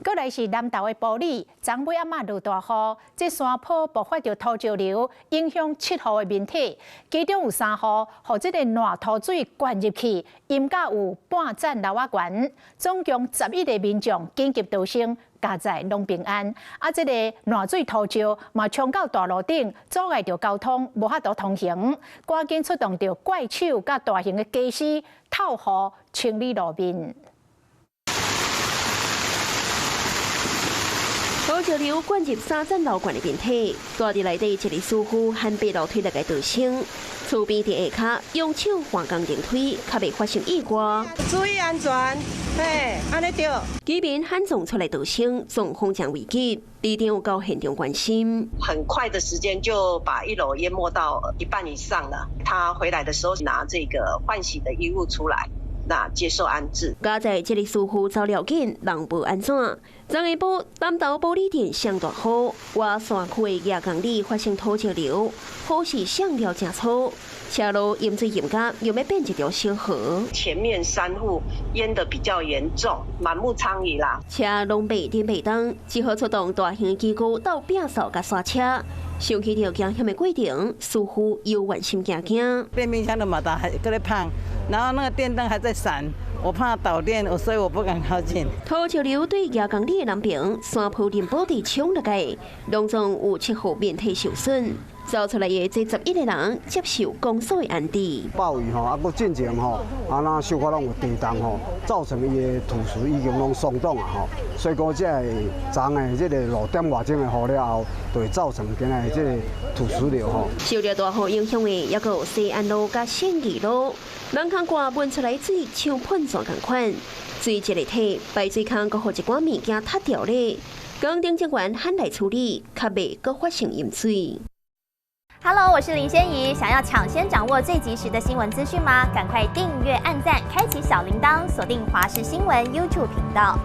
过来是南投的埔里，昨尾暗落大雨，这山坡爆发着土石流，影响7户的民体，其中有3户，互这个烂土水灌入去，淹甲有半层楼仔悬，总共11个民众紧急逃生，家在拢平安。这个烂水土石嘛冲到大路顶，阻碍着交通，无法度通行，赶紧出动着怪手甲大型的机师透雨清理路面。 土石流灌入3层楼悬的面体，住伫内底一个师傅和8楼梯来个逃生，厝边伫下骹用手换工程推，较袂发生意外。注意安全，嘿，安尼对。居民喊总出来逃生，总风险危机，里长有到现场关心。很快的时间就把1楼淹没到1半以上了。他回来的时候拿这个换洗的衣物出来。 那接受安置。加在这个师傅走了紧，人无安怎？昨下晡南投埔里镇上大雨，外山区的夜港里发生土石流，雨势上了正粗，车路淹水淹甲又要变一条小河。前面3户淹得比较严重，满目疮痍啦。车拢被颠被当，只好出动大型机构到摒扫甲刹车。 想起着惊险的过程，似乎又怨心惊惊。电冰箱的马达还搁在胖，然后那个电灯还在闪，我怕导电，所以我不敢靠近。土石流对夜港里的南边山坡林坡地冲落来，当中有7户面体受损。 走出来的这11个人接受公所的安置。暴雨啊，搁进前那小可拢有地动造成伊的土石已经拢松动啊所以讲这个昨的这个路点外钟的雨了后，就会造成今日这个土石流受到大雨影响的，也有西安路甲信义路，人坑挂喷出来水像喷泉同款，水一个体排水坑搁互一寡物件塌掉咧，工程人员喊来处理，较袂搁发生淹水。 Hello， 我是林仙怡。想要抢先掌握最及时的新闻资讯吗？赶快订阅、按赞、开启小铃铛，锁定华视新闻 YouTube 频道。